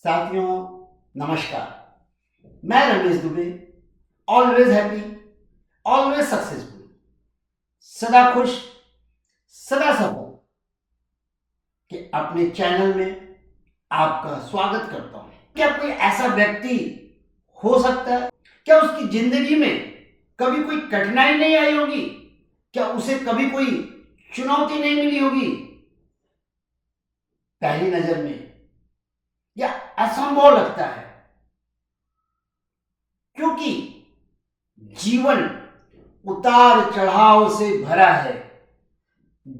साथियों नमस्कार। मैं Ramesh Dubey, always happy, always successful, सदा खुश, सदा सफल के अपने चैनल में आपका स्वागत करता हूं। क्या कोई ऐसा व्यक्ति हो सकता है? क्या उसकी जिंदगी में कभी कोई कठिनाई नहीं आई होगी? क्या उसे कभी कोई चुनौती नहीं मिली होगी? पहली नजर में यह असंभव लगता है, क्योंकि जीवन उतार चढ़ाव से भरा है,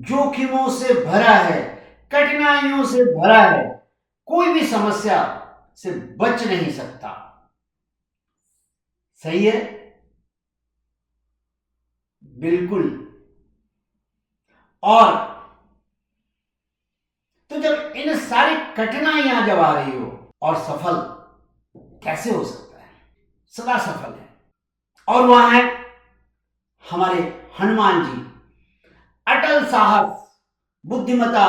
जोखिमों से भरा है, कठिनाइयों से भरा है। कोई भी समस्या से बच नहीं सकता। सही है? बिल्कुल। और तो जब इन सारी कठिनाइयां जब आ रही हो और सफल कैसे हो सकता है? सदा सफल है। और वहां है हमारे हनुमान जी, अटल साहस, बुद्धिमता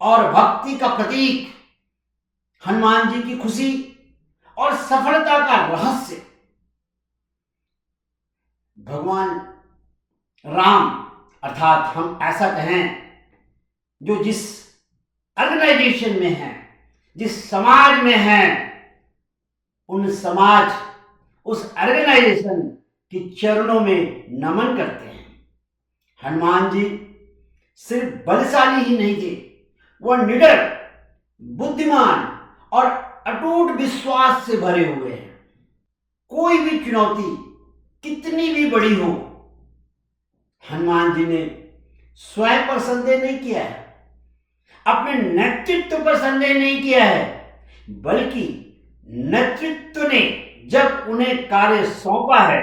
और भक्ति का प्रतीक। हनुमान जी की खुशी और सफलता का रहस्य भगवान राम, अर्थात हम ऐसा कहें, जो जिस ऑर्गेनाइजेशन में हैं, जिस समाज में हैं, उस ऑर्गेनाइजेशन के चरणों में नमन करते हैं। हनुमान जी सिर्फ बलशाली ही नहीं थे, वह निडर, बुद्धिमान और अटूट विश्वास से भरे हुए हैं। कोई भी चुनौती कितनी भी बड़ी हो, हनुमान जी ने स्वयं पर संदेह नहीं किया है, अपने नेतृत्व पर संदेह नहीं किया है, बल्कि नेतृत्व ने जब उन्हें कार्य सौंपा है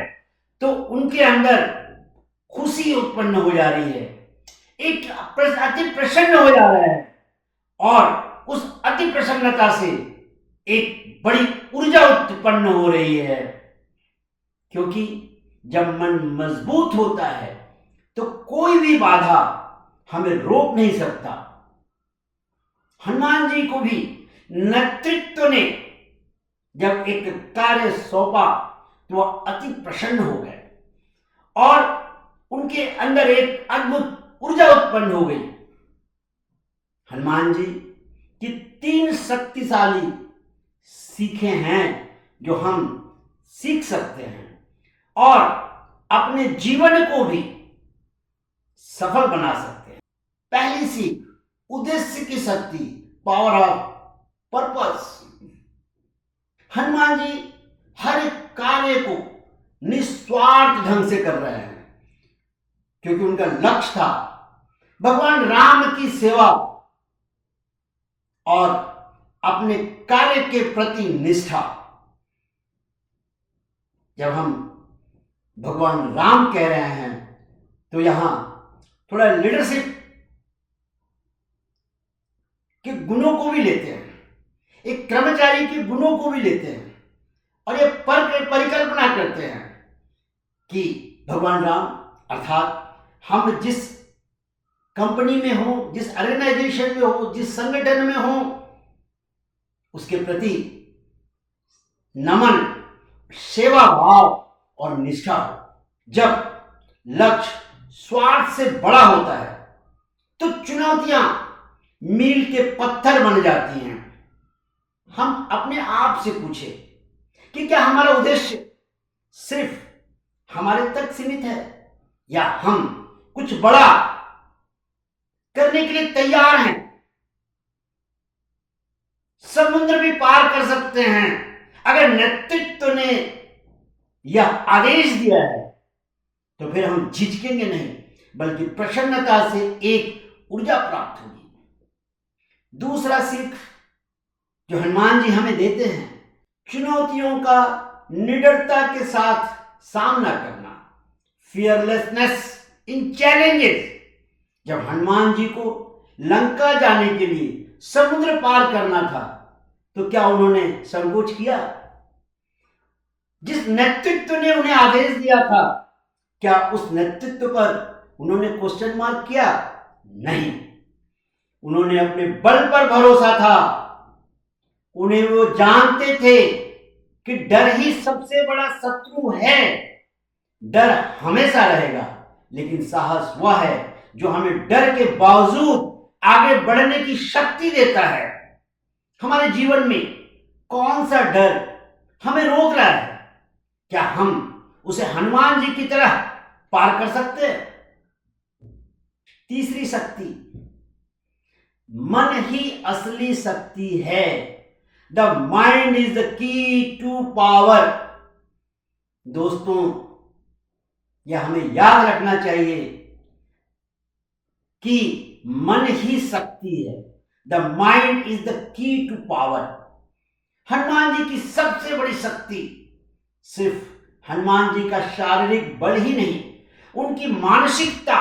तो उनके अंदर खुशी उत्पन्न हो जा रही है, एक अति प्रसन्न हो जा रहा है, और उस अति प्रसन्नता से एक बड़ी ऊर्जा उत्पन्न हो रही है। क्योंकि जब मन मजबूत होता है तो कोई भी बाधा हमें रोक नहीं सकता। हनुमान जी को भी नेतृत्व ने जब एक कार्य सौंपा तो वह अति प्रसन्न हो गए और उनके अंदर एक अद्भुत ऊर्जा उत्पन्न हो गई। हनुमान जी की 3 शक्तिशाली सीखें हैं जो हम सीख सकते हैं और अपने जीवन को भी सफल बना सकते हैं। पहली सीख, उद्देश्य की शक्ति, power of purpose. Hanuman ji हर एक कार्य को निस्वार्थ ढंग से कर रहे हैं, क्योंकि उनका लक्ष्य था भगवान राम की सेवा और अपने कार्य के प्रति निष्ठा। जब हम भगवान राम कह रहे हैं तो यहां थोड़ा लीडरशिप के गुणों को भी लेते हैं, एक कर्मचारी के गुणों को भी लेते हैं, और ये परिकल्पना करते हैं कि भगवान राम, अर्थात हम जिस कंपनी में हो, जिस ऑर्गेनाइजेशन में हो, जिस संगठन में हो, उसके प्रति नमन, सेवा भाव और निष्ठा हो। जब लक्ष्य स्वार्थ से बड़ा होता है तो चुनौतियां मील के पत्थर बन जाती हैं। हम अपने आप से पूछें कि क्या हमारा उद्देश्य सिर्फ हमारे तक सीमित है, या हम कुछ बड़ा करने के लिए तैयार हैं? समुद्र भी पार कर सकते हैं। अगर नेतृत्व ने यह आदेश दिया है तो फिर हम झिझकेंगे नहीं, बल्कि प्रसन्नता से एक ऊर्जा प्राप्त होगी। दूसरा सीख जो हनुमान जी हमें देते हैं, चुनौतियों का निडरता के साथ सामना करना, फियरलेसनेस इन चैलेंजेस। जब हनुमान जी को लंका जाने के लिए समुद्र पार करना था तो क्या उन्होंने संकोच किया? जिस नेतृत्व ने उन्हें आदेश दिया था, क्या उस नेतृत्व पर उन्होंने क्वेश्चन मार्क किया? नहीं, उन्होंने अपने बल पर भरोसा था उन्हें वो जानते थे कि डर ही सबसे बड़ा शत्रु है। डर हमेशा रहेगा, लेकिन साहस वह है जो हमें डर के बावजूद आगे बढ़ने की शक्ति देता है। हमारे जीवन में कौन सा डर हमें रोक रहा है? क्या हम उसे हनुमान जी की तरह पार कर सकते हैं? तीसरी शक्ति, मन ही असली शक्ति है। The mind is the key to power. दोस्तों, यह हमें याद रखना चाहिए कि मन ही शक्ति है। The mind is the key to power. Hanuman ji की सबसे बड़ी शक्ति सिर्फ हनुमान जी का शारीरिक बल ही नहीं, उनकी मानसिकता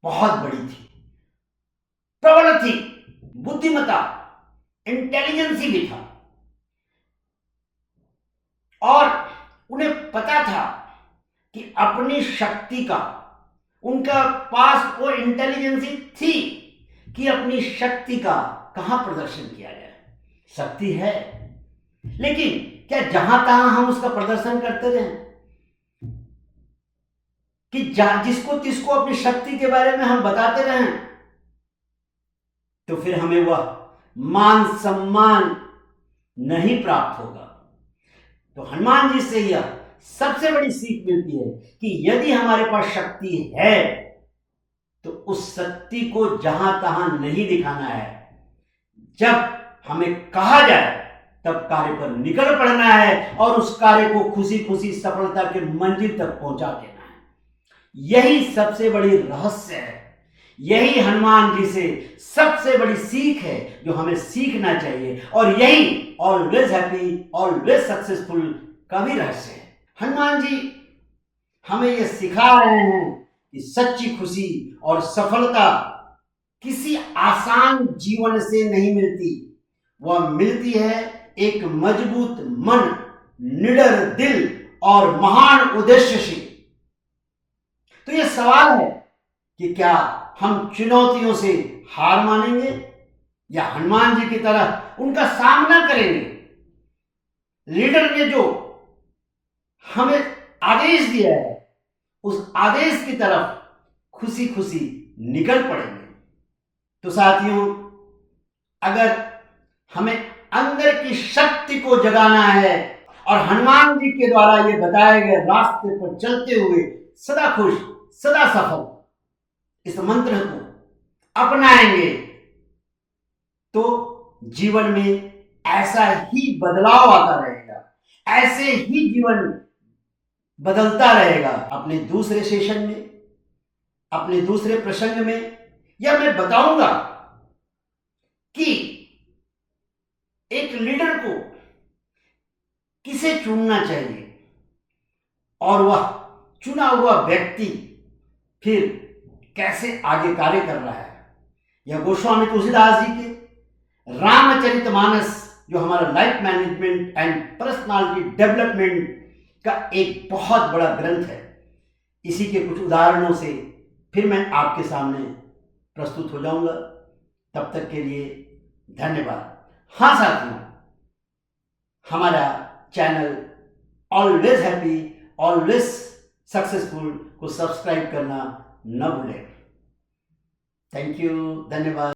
बहुत बड़ी थी, प्रबल थी, बुद्धिमता, इंटेलिजेंसी भी था। और उन्हें पता था कि अपनी शक्ति का, उनका पास वो इंटेलिजेंसी थी कि अपनी शक्ति का कहां प्रदर्शन किया जाए। शक्ति है, लेकिन क्या जहां तहां हम उसका प्रदर्शन करते रहे कि जिसको तिसको अपनी शक्ति के बारे में हम बताते रहे, तो फिर हमें वह मान सम्मान नहीं प्राप्त होगा। तो हनुमान जी से यह सबसे बड़ी सीख मिलती है कि यदि हमारे पास शक्ति है तो उस शक्ति को जहां तहां नहीं दिखाना है। जब हमें कहा जाए तब कार्य पर निकल पड़ना है और उस कार्य को खुशी खुशी सफलता के मंजिल तक पहुंचा देना है। यही सबसे बड़ी रहस्य है। यही हनुमान जी से सबसे बड़ी सीख है जो हमें सीखना चाहिए, और यही ऑलवेज हैप्पी ऑलवेज सक्सेसफुल का भी रहस्य है। हनुमान जी हमें यह सिखा रहे हैं कि सच्ची खुशी और सफलता किसी आसान जीवन से नहीं मिलती, वह मिलती है एक मजबूत मन, निडर दिल और महान उद्देश्य से। तो यह सवाल है कि क्या हम चुनौतियों से हार मानेंगे या हनुमान जी की तरह उनका सामना करेंगे। लीडर ने जो हमें आदेश दिया है उस आदेश की तरफ खुशी खुशी निकल पड़ेंगे। तो साथियों, अगर हमें अंदर की शक्ति को जगाना है और हनुमान जी के द्वारा ये बताए गए रास्ते पर चलते हुए सदा खुश सदा सफल इस मंत्र को अपनाएंगे, तो जीवन में ऐसा ही बदलाव आता रहेगा, ऐसे ही जीवन बदलता रहेगा। अपने दूसरे सेशन में, अपने दूसरे प्रसंग में यह मैं बताऊंगा कि एक लीडर को किसे चुनना चाहिए और वह चुना हुआ व्यक्ति फिर कैसे आगे कार्य कर रहा है। यह गोस्वामी तुलसीदास जी के रामचरितमानस, जो हमारा life management and personality development का एक बहुत बड़ा ग्रंथ है, इसी के कुछ उदाहरणों से फिर मैं आपके सामने प्रस्तुत हो जाऊंगा। तब तक के लिए धन्यवाद। हाँ साथियों, हमारा channel always happy always successful को सब्सक्राइब करना न भूलें। थैंक यू, धन्यवाद।